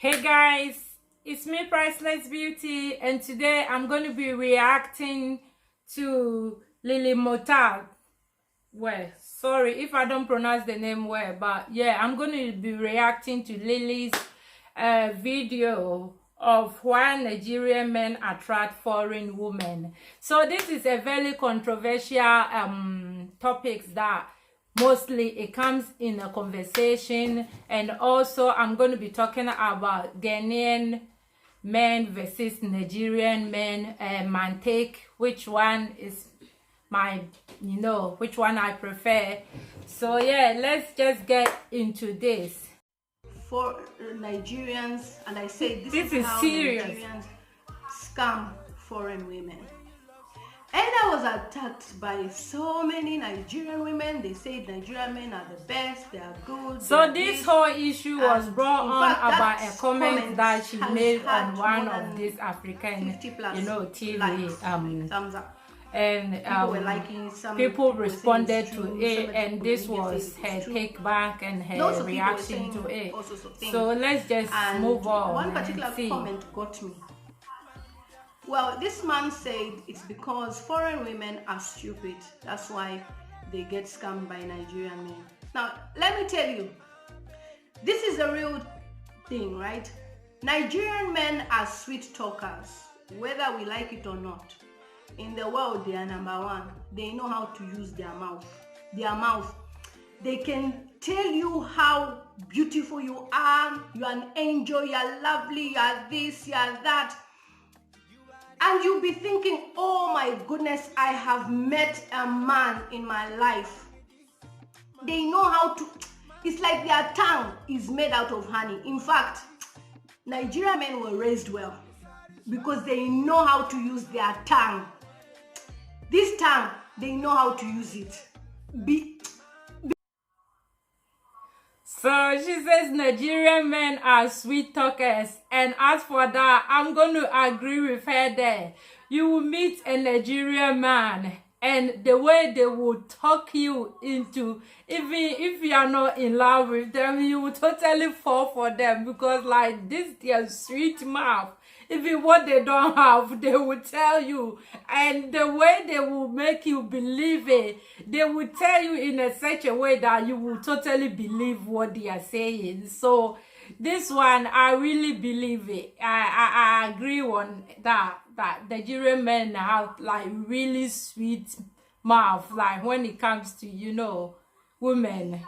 Hey guys, it's me, Priceless Beauty, and today I'm going to be reacting to LILY MUTAMZ. Well, sorry if I don't pronounce the name well, but yeah, I'm going to be reacting to Lily's video of why Nigerian men attract foreign women. So this is a very controversial topic that mostly it comes in a conversation, and also I'm going to be talking about Ghanaian men versus Nigerian men, and my take, which one is my, which one I prefer. So yeah, let's just get into this. For Nigerians, and I say this is how serious. Nigerians scam foreign women. And I was attacked by so many Nigerian women. They say Nigerian men are the best, they are good. So this whole issue was brought on about a comment that she made on one of these African, TV. Thumbs up. And people were liking, some people responded to it, and this was her take back and her reaction to it. So let's just move on. One particular comment got me. Well, this man said it's because foreign women are stupid. That's why they get scammed by Nigerian men. Now, let me tell you, this is a real thing, right? Nigerian men are sweet talkers, whether we like it or not. In the world, they are number one. They know how to use their mouth. They can tell you how beautiful you are an angel, you're lovely, you're this, you're that. And you'll be thinking, oh my goodness, I have met a man in my life. They know how to, it's like their tongue is made out of honey. In fact, Nigerian men were raised well because they know how to use their tongue. This tongue, they know how to use it. So she says Nigerian men are sweet talkers, and as for that, I'm going to agree with her there. You will meet a Nigerian man, and the way they will talk you into, even if you are not in love with them, you will totally fall for them, because like this, their sweet mouth. Even what they don't have, they will tell you. And the way they will make you believe it, they will tell you in such a way that you will totally believe what they are saying. So this one, I really believe it. I agree on that Nigerian men have like really sweet mouth, like when it comes to, women.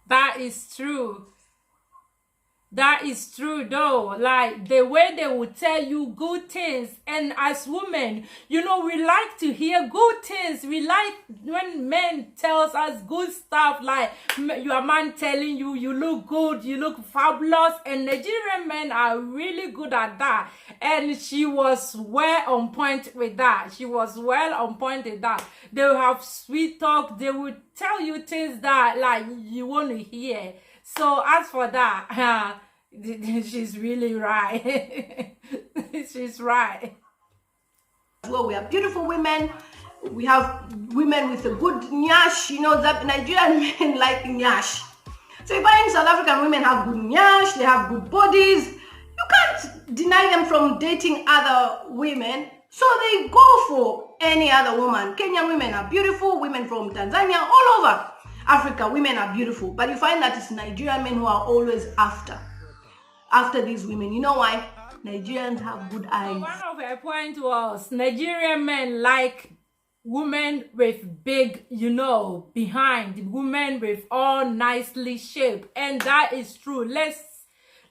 That is true. That is true though. Like the way they will tell you good things. And as women, we like to hear good things. We like when men tells us good stuff, like your man telling you, you look good, you look fabulous. And Nigerian men are really good at that. And she was well on point with that. They will have sweet talk. They will tell you things that like you want to hear. So as for that, she's really right. She's right. Well, we have beautiful women. We have women with a good nyash. That Nigerian men like nyash. So if I in South African women have good nyash, they have good bodies. You can't deny them from dating other women. So they go for any other woman. Kenyan women are beautiful. Women from Tanzania, all over Africa, women are beautiful, but you find that it's Nigerian men who are always after these women. You know why? Nigerians have good eyes. One of her points was Nigerian men like women with big, behind, women with all nicely shaped, and that is true. Let's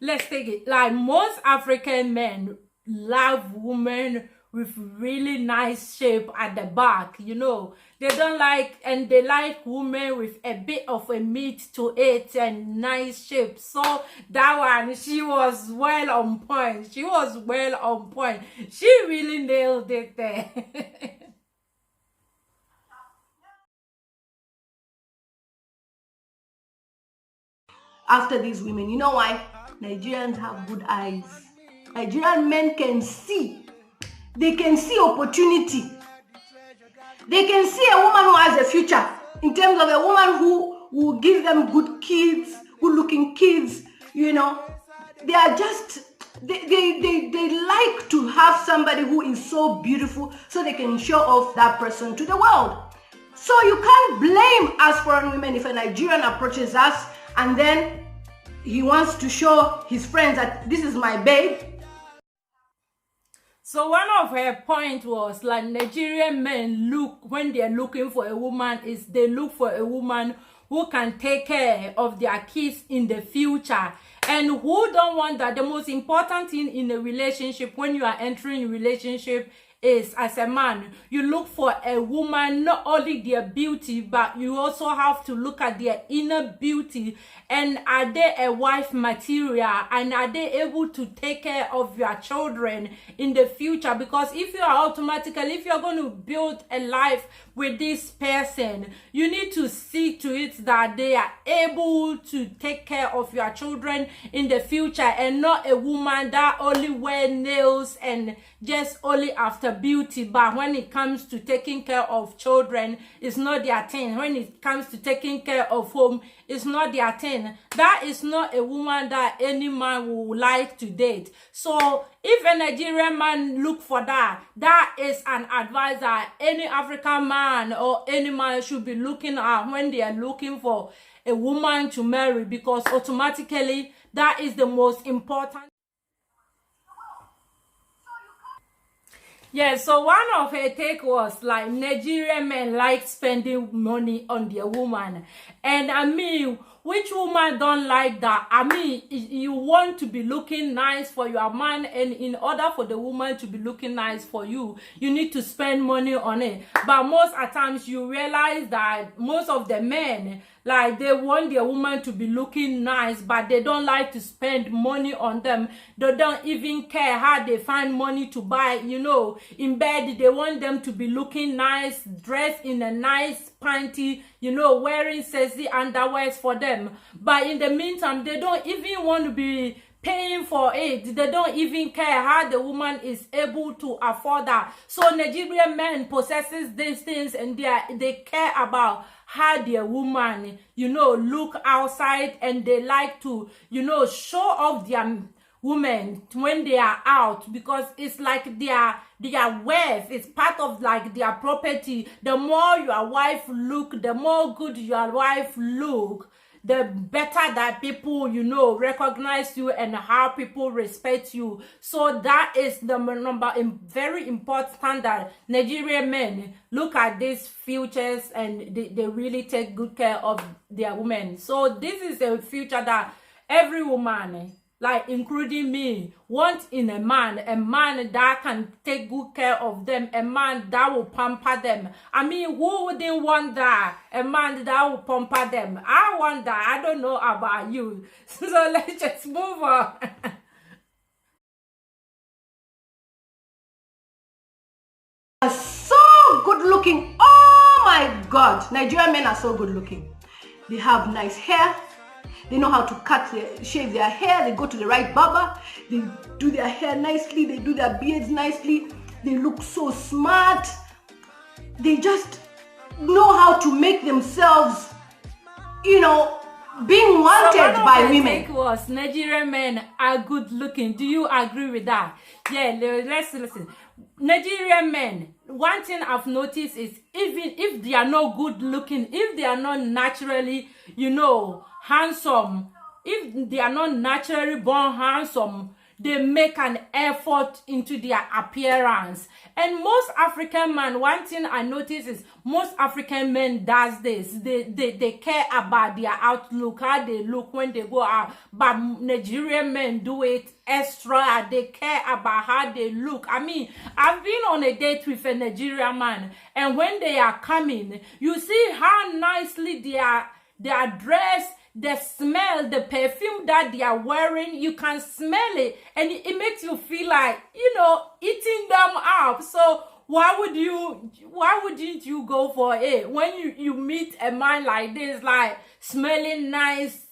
take it. Like most African men love women with really nice shape at the back, they don't like, and they like women with a bit of a meat to it and nice shape. So that one, she was well on point. She really nailed it there. After these women, you know why? Nigerians have good eyes. Nigerian men can see. They can see opportunity. They can see a woman who has a future, in terms of a woman who will give them good kids, good looking kids, you know. They are just, they like to have somebody who is so beautiful so they can show off that person to the world. So you can't blame us foreign women if a Nigerian approaches us and then he wants to show his friends that this is my babe. So one of her point was like Nigerian men look, when they're looking for a woman, is they look for a woman who can take care of their kids in the future. And who don't want that? The most important thing in a relationship, when you are entering a relationship, is as a man, you look for a woman, not only their beauty, but you also have to look at their inner beauty. And are they a wife material? And are they able to take care of your children in the future? Because if you are automatically, if you're going to build a life with this person, you need to see to it that they are able to take care of your children in the future, and not a woman that only wear nails and just only after beauty, but when it comes to taking care of children, it's not their thing. When it comes to taking care of home, it's not their thing. That is not a woman that any man would like to date. So if a Nigerian man look for that, that is an advice that any African man or any man should be looking at when they are looking for a woman to marry, because automatically that is the most important. Yeah, so one of her take was like Nigerian men like spending money on their woman. And I mean, which woman don't like that? I mean, you want to be looking nice for your man, and in order for the woman to be looking nice for you, you need to spend money on it. But most at times you realize that most of the men, like, they want their woman to be looking nice, but they don't like to spend money on them. They don't even care how they find money to buy, you know, in bed. They want them to be looking nice, dressed in a nice panty, you know, wearing sexy underwears for them. But in the meantime, they don't even want to be paying for it. They don't even care how the woman is able to afford that. So Nigerian men possesses these things, and they care about how their woman, you know, look outside, and they like to, you know, show off their women when they are out, because it's like their wealth. It's part of like their property. The more your wife look, the more good your wife look, the better that people, you know, recognize you and how people respect you. So that is the very important, that Nigerian men look at these futures and they really take good care of their women. So this is a future that every woman, like including me, want in a man that can take good care of them, a man that will pamper them. I mean, who wouldn't want that? A man that will pamper them. I want that. I don't know about you. So let's just move on. So good looking. Oh my God. Nigerian men are so good looking. They have nice hair. They know how to shave their hair. They go to the right barber. They do their hair nicely. They do their beards nicely. They look so smart. They just know how to make themselves, you know, being wanted by women. Was Nigerian men are good looking. Do you agree with that? Yeah, let's listen. Nigerian men, one thing I've noticed is, even if they are not good looking, if they are not naturally, you know, handsome, if they are not naturally born handsome, they make an effort into their appearance. And most African men, one thing I notice is most African men does this. They care about their outlook, how they look when they go out. But Nigerian men do it extra. They care about how they look. I mean, I've been on a date with a Nigerian man, and when they are coming, you see how nicely they are dressed. The smell, the perfume that they are wearing, you can smell it, and it makes you feel like, you know, eating them up. So why wouldn't you go for it when you meet a man like this, like smelling nice,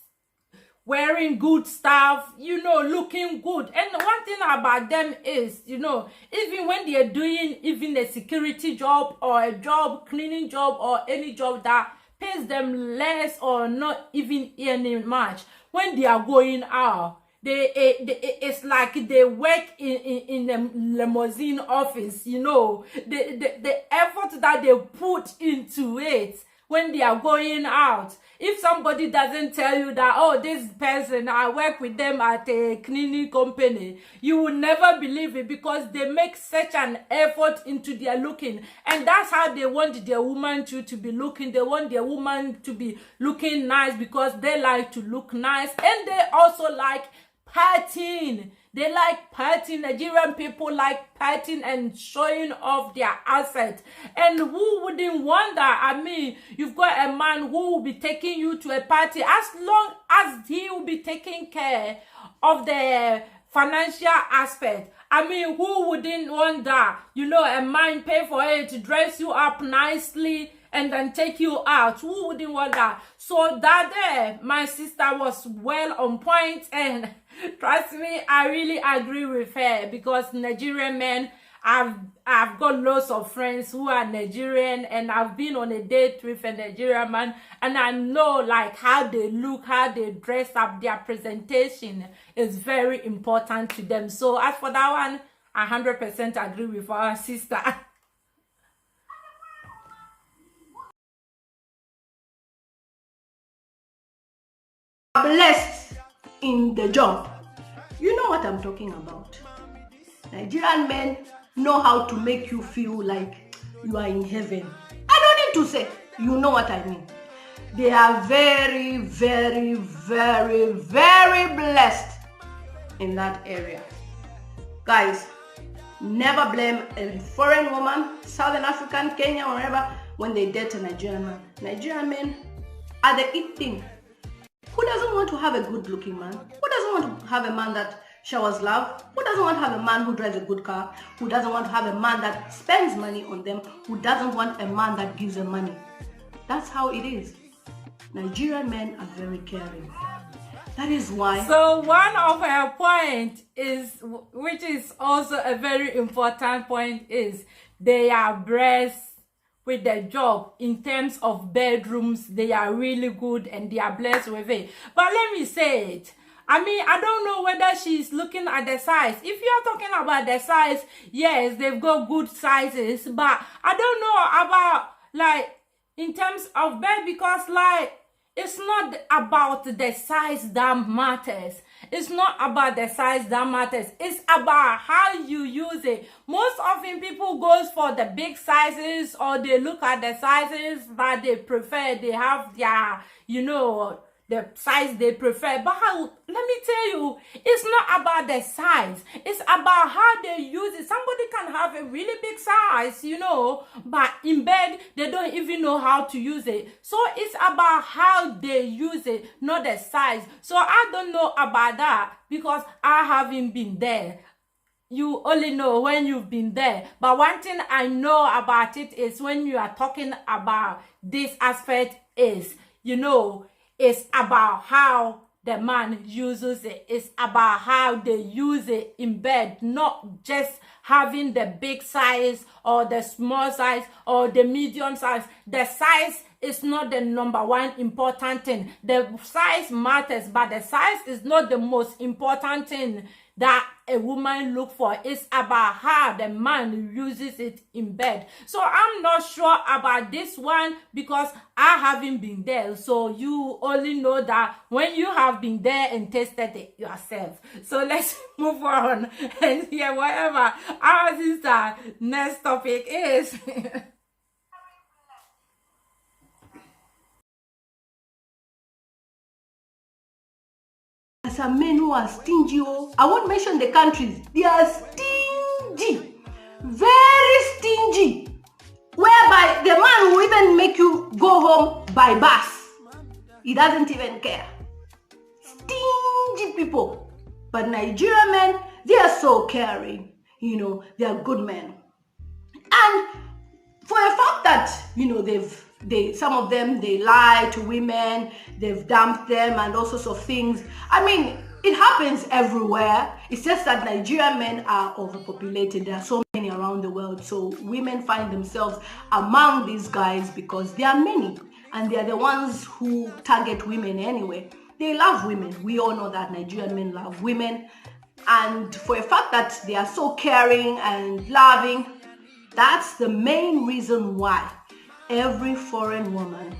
wearing good stuff, looking good. And one thing about them is, even when they're doing even a security job or a job, cleaning job or any job that pays them less or not even earning much, when they are going out, it's like they work in a limousine office, the effort that they put into it when they are going out. If somebody doesn't tell you that, oh, this person, I work with them at a cleaning company, you will never believe it, because they make such an effort into their looking. And that's how they want their woman to be looking. They want their woman to be looking nice because they like to look nice. And they also like partying. They like partying. Nigerian people like partying and showing off their assets. And who wouldn't want that? I mean, you've got a man who will be taking you to a party as long as he will be taking care of the financial aspect. I mean, who wouldn't want that? A man pay for it to dress you up nicely and then take you out. Who wouldn't want that? So that day, my sister was well on point, and trust me, I really agree with her, because Nigerian men, I've got lots of friends who are Nigerian, and I've been on a date with a Nigerian man, and I know like how they look, how they dress up, their presentation is very important to them. So as for that one, I 100% agree with our sister. Blessed in the job. You know what I'm talking about. Nigerian men know how to make you feel like you are in heaven. I don't need to say, you know what I mean. They are very, very, very, very blessed in that area. Guys, never blame a foreign woman, Southern African, Kenya, wherever, when they date a Nigerian man. Nigerian men are the it thing. Who doesn't want to have a good looking man? Who doesn't want to have a man that showers love? Who doesn't want to have a man who drives a good car? Who doesn't want to have a man that spends money on them? Who doesn't want a man that gives them money? That's how it is. Nigerian men are very caring. That is why. So one of her points is, which is also a very important point, is they are blessed with their job. In terms of bedrooms, they are really good and they are blessed with it. But let me say it, I mean, I don't know whether she's looking at the size. If you're talking about the size, yes, they've got good sizes, but I don't know about like in terms of bed, because like it's not about the size that matters. It's not about the size that matters. It's about how you use it. Most often people goes for the big sizes, or they look at the sizes that they prefer. They have their, the size they prefer. But let me tell you, it's not about the size. It's about how they use it. Somebody can have a really big size, but in bed, they don't even know how to use it. So it's about how they use it, not the size. So I don't know about that, because I haven't been there. You only know when you've been there. But one thing I know about it is, when you are talking about this aspect is, it's about how the man uses it. It's about how they use it in bed, not just having the big size or the small size or the medium size. The size is not the number one important thing. The size matters, but the size is not the most important thing that a woman look for. It's about how the man uses it in bed. So I'm not sure about this one, because I haven't been there. So you only know that when you have been there and tested it yourself. So let's move on and hear whatever our sister next topic is. Some men who are stingy. I won't mention the countries. They are stingy, very stingy, whereby the man will even make you go home by bus. He doesn't even care. Stingy people. But Nigerian men, they are so caring. They are good men. And for a fact that, they've some of them, they lie to women, they've dumped them and all sorts of things. I mean, it happens everywhere. It's just that Nigerian men are overpopulated. There are so many around the world. So women find themselves among these guys because there are many. And they are the ones who target women anyway. They love women. We all know that Nigerian men love women. And for a fact that they are so caring and loving, that's the main reason why every foreign woman,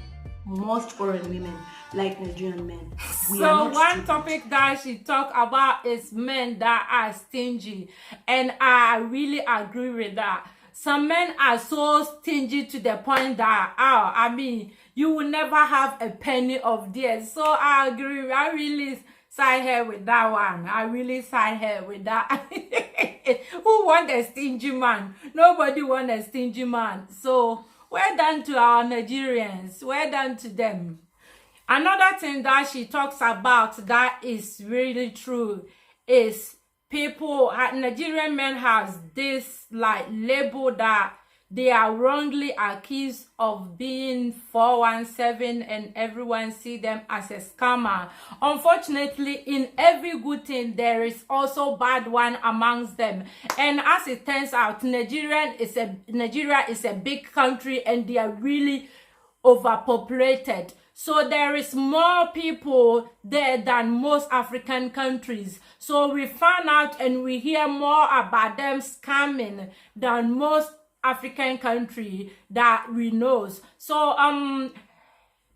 most foreign women, like Nigerian men. So one topic that she talked about is men that are stingy, and I really agree with that. Some men are so stingy to the point that, I mean, you will never have a penny of theirs. So I agree. I really side her with that one. I really side her with that. Who want a stingy man? Nobody want a stingy man. So well done to our Nigerians. Well done to them. Another thing that she talks about that is really true is Nigerian men has this like label that they are wrongly accused of being 417 and everyone see them as a scammer. Unfortunately, in every good thing, there is also bad one amongst them. And as it turns out, Nigeria is a big country and they are really overpopulated. So there is more people there than most African countries. So we found out and we hear more about them scamming than most African country that we know. So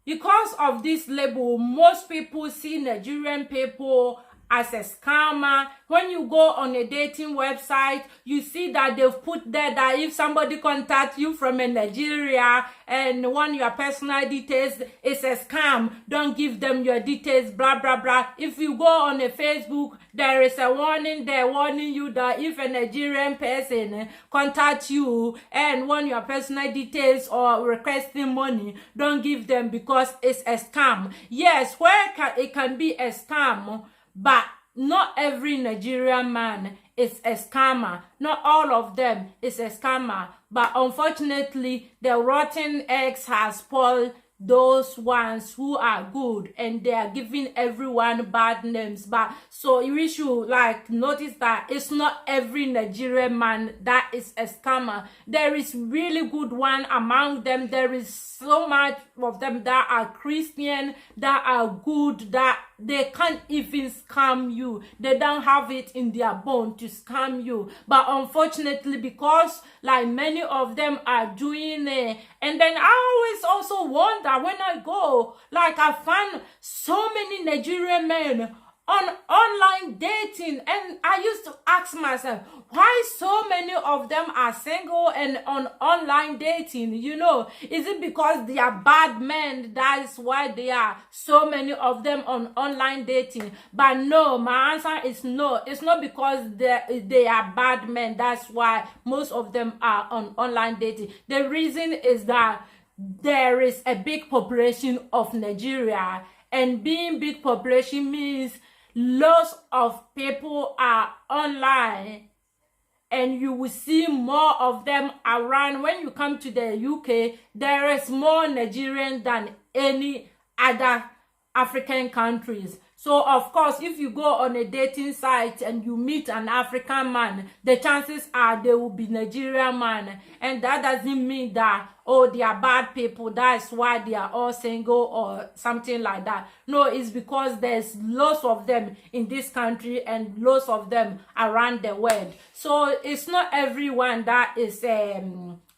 because of this label, most people see Nigerian people as a scammer. When you go on a dating website, you see that they've put there that if somebody contacts you from Nigeria and want your personal details, it's a scam. Don't give them your details, blah, blah, blah. If you go on a Facebook, there is a warning there warning you that if a Nigerian person contacts you and want your personal details or requesting money, don't give them because it's a scam. Yes, it can be a scam, but not every Nigerian man is a scammer. Not all of them is a scammer. But unfortunately, the rotten eggs has spoiled those ones who are good, and they are giving everyone bad names. But so we should like notice that it's not every Nigerian man that is a scammer. There is really good one among them. There is so much of them that are Christian, that are good, that they can't even scam you. They don't have it in their bone to scam you. But unfortunately, because like many of them are doing it, and then I always also wonder when I go, like I find so many Nigerian men on online dating, and I used to ask myself, why so many of them are single and on online dating? You know, is it because they are bad men? That is why there are so many of them on online dating. But no, my answer is no. It's not because they are bad men. That's why most of them are on online dating. The reason is that there is a big population of Nigeria, and being big population means lots of people are online, and you will see more of them around. When you come to the UK, there is more Nigerian than any other African countries. So of course, if you go on a dating site and you meet an African man, the chances are they will be Nigerian man. And that doesn't mean that, oh, they are bad people, that's why they are all single or something like that. No, it's because there's lots of them in this country and lots of them around the world. So it's not everyone that is a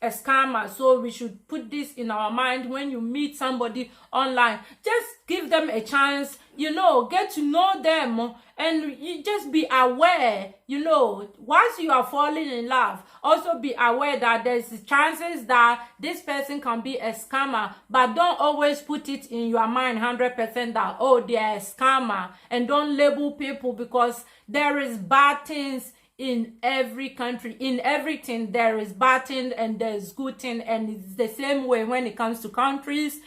scammer. So we should put this in our mind. When you meet somebody online, just give them a chance, you know, get to know them, and you just be aware, you know, once you are falling in love, also be aware that there's chances that this person can be a scammer. But don't always put it in your mind 100% that, oh, they are a scammer, and don't label people, because there is bad things in every country. In everything there is bad thing and there's good thing, and it's the same way when it comes to countries.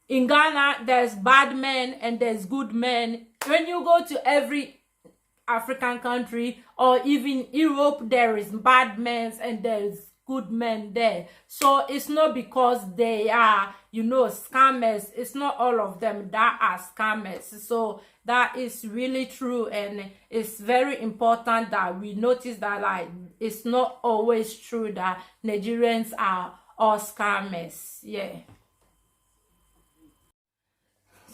In Ghana, there's bad men and there's good men. When you go to every African country or even Europe, there is bad men and there's good men there. So it's not because they are, you know, scammers. It's not all of them that are scammers. So that is really true, and it's very important that we notice that, like, it's not always true that Nigerians are all scammers. Yeah.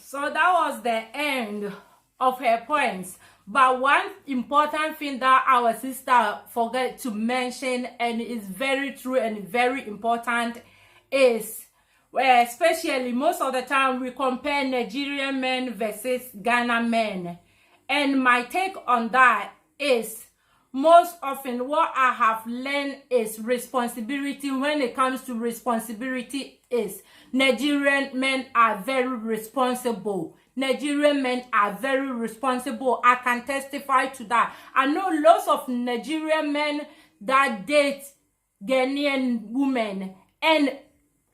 So that was the end of her points. But one important thing that our sister forgot to mention, and is very true and very important, is especially most of the time we compare Nigerian men versus Ghana men. And my take on that is, most often what I have learned is responsibility. When it comes to responsibility, is Nigerian men are very responsible. Nigerian men are very responsible. I can testify to that. I know lots of Nigerian men that date Ghanaian women, and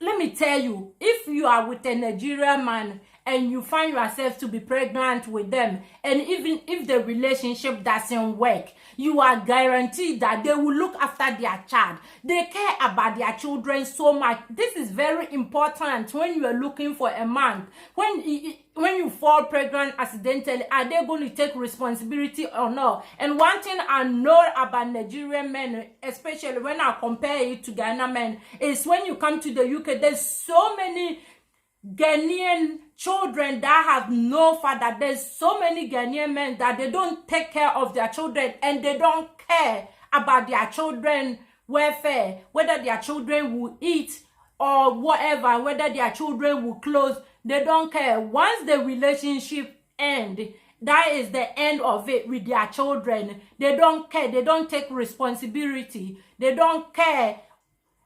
let me tell you, if you are with a Nigerian man and you find yourself to be pregnant with them, and even if the relationship doesn't work, you are guaranteed that they will look after their child. They care about their children so much. This is very important when you are looking for a man. When you fall pregnant accidentally, are they going to take responsibility or not? And one thing I know about Nigerian men, especially when I compare it to Ghana men, is when you come to the UK, there's so many Ghanaian children that have no father. There's so many Ghanaian men that they don't take care of their children, and they don't care about their children welfare, whether their children will eat or whatever, whether their children will clothe. They don't care. Once the relationship ends, that is the end of it with their children. They don't care. They don't take responsibility. They don't care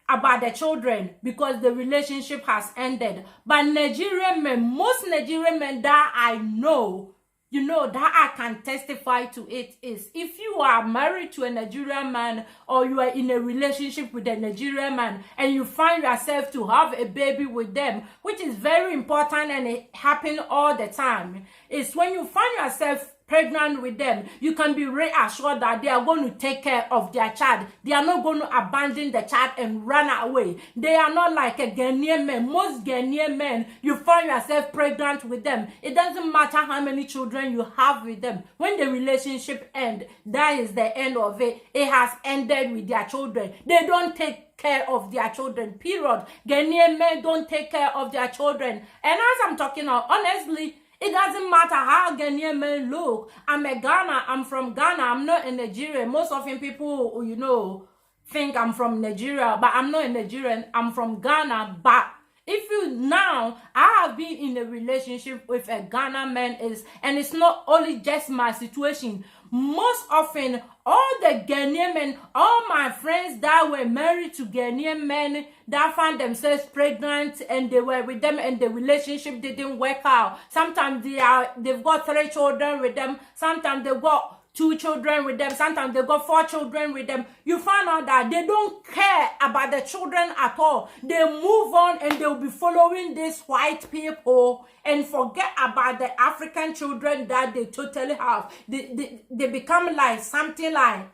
about the children because the relationship has ended. But Nigerian men, most Nigerian men that I know, you know, that I can testify to it, is if you are married to a Nigerian man, or you are in a relationship with a Nigerian man, and you find yourself to have a baby with them, which is very important and it happens all the time, is when you find yourself pregnant with them, you can be reassured that they are going to take care of their child. They are not going to abandon the child and run away. They are not like a Ghanaian man. Most Ghanaian men, you find yourself pregnant with them, it doesn't matter how many children you have with them. When the relationship ends, that is the end of it. It has ended with their children. They don't take care of their children, period. Ghanaian men don't take care of their children. And as I'm talking now, honestly, it doesn't matter how Ghanaian men look. I'm a Ghana. I'm from Ghana. I'm not in Nigeria. Most often people, you know, think I'm from Nigeria, but I'm not a Nigerian. I'm from Ghana. But if you now, I have been in a relationship with a Ghana man, and it's not only just my situation. Most often, all the Ghanaian men, all my friends that were married to Ghanaian men that found themselves pregnant and they were with them and the relationship didn't work out. Sometimes they've got 3 children with them. Sometimes they've got 2 children with them. Sometimes they've got 4 children with them. You find out that they don't care about the children at all. They move on and they'll be following these white people and forget about the African children that they totally have. They become like something like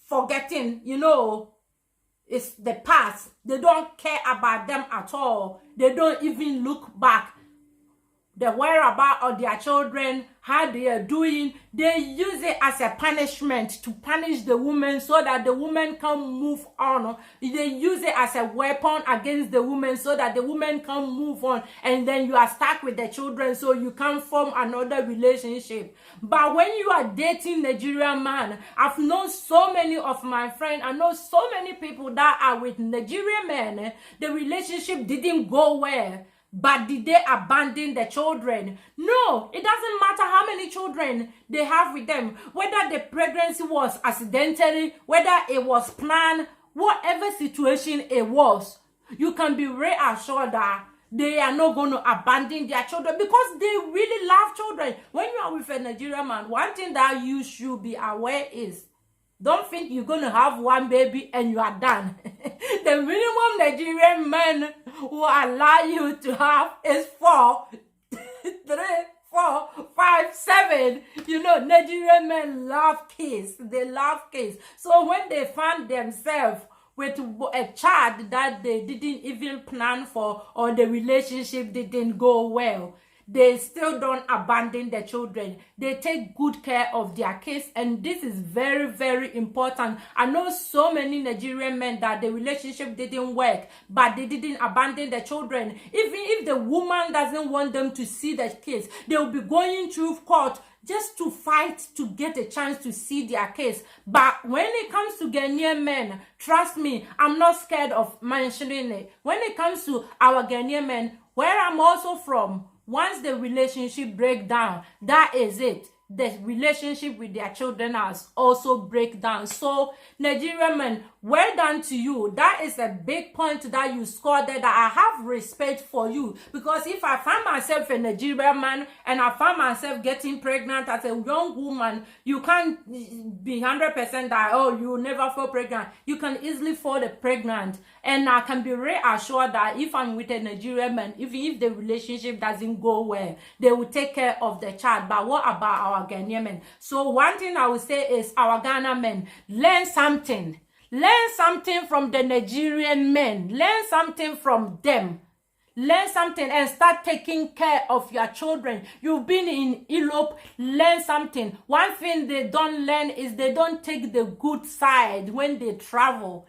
forgetting, you know, it's the past. They don't care about them at all. They don't even look back. The whereabouts of their children, how they are doing, they use it as a punishment to punish the woman so that the woman can move on. They use it as a weapon against the woman so that the woman can move on, and then you are stuck with the children so you can form another relationship. But when you are dating Nigerian man, I've known so many of my friends, I know so many people that are with Nigerian men, the relationship didn't go well. But did they abandon the children? No, it doesn't matter how many children they have with them. Whether the pregnancy was accidentally, whether it was planned, whatever situation it was, you can be reassured that they are not going to abandon their children because they really love children. When you are with a Nigerian man, one thing that you should be aware is, don't think you're going to have one baby and you are done. The minimum Nigerian men will allow you to have is 4, 3, 4, 5, 7. You know, Nigerian men love kids. They love kids. So when they find themselves with a child that they didn't even plan for, or the relationship didn't go well, they still don't abandon the children. They take good care of their kids, and this is very, very important. I know so many Nigerian men that the relationship didn't work, but they didn't abandon the children. Even if the woman doesn't want them to see the kids, they will be going through court just to fight to get a chance to see their kids. But when it comes to Ghanaian men, trust me, I'm not scared of mentioning it. When it comes to our Ghanaian men, where I'm also from, once the relationship break down, that is it. The relationship with their children has also break down. So Nigerian men, well done to you. That is a big point that you scored there, that I have respect for you. Because if I find myself a Nigerian man and I find myself getting pregnant as a young woman, you can't be 100% that, oh, you will never fall pregnant. You can easily fall pregnant. And I can be reassured that if I'm with a Nigerian man, even if the relationship doesn't go well, they will take care of the child. But what about our Ghanaian men? So one thing I would say is, our Ghana men, learn something. Learn something from the Nigerian men. Learn something from them. Learn something and start taking care of your children. You've been in Europe, learn something. One thing they don't learn is they don't take the good side when they travel.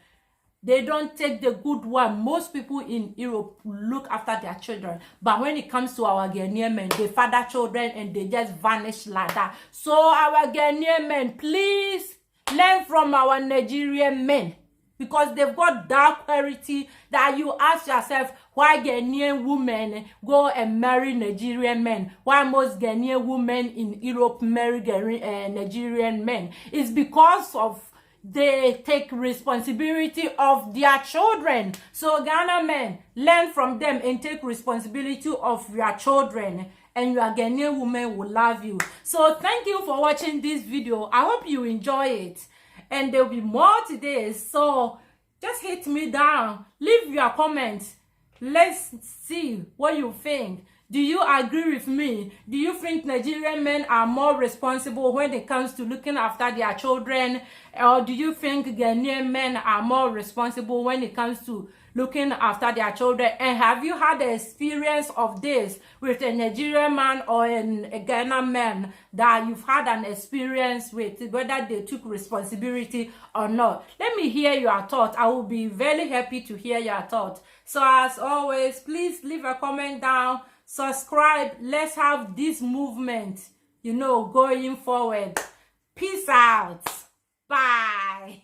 They don't take the good one. Most people in Europe look after their children. But when it comes to our Ghanaian men, they father children and they just vanish like that. So our Ghanaian men, please learn from our Nigerian men. Because they've got that clarity that you ask yourself, why Ghanaian women go and marry Nigerian men? Why most Ghanaian women in Europe marry Nigerian men? It's because of they take responsibility of their children. So Ghana men, learn from them and take responsibility of your children, and your Ghanaian women will love you. So thank you for watching this video. I hope you enjoy it, and there will be more today. So just hit me down, leave your comments. Let's see what you think. Do you agree with me? Do you think Nigerian men are more responsible when it comes to looking after their children? Or do you think Ghanaian men are more responsible when it comes to looking after their children? And have you had the experience of this with a Nigerian man or a Ghana man that you've had an experience with, whether they took responsibility or not? Let me hear your thoughts. I will be very happy to hear your thoughts. So as always, please leave a comment down. Subscribe. Let's have this movement, going forward. Peace out. Bye.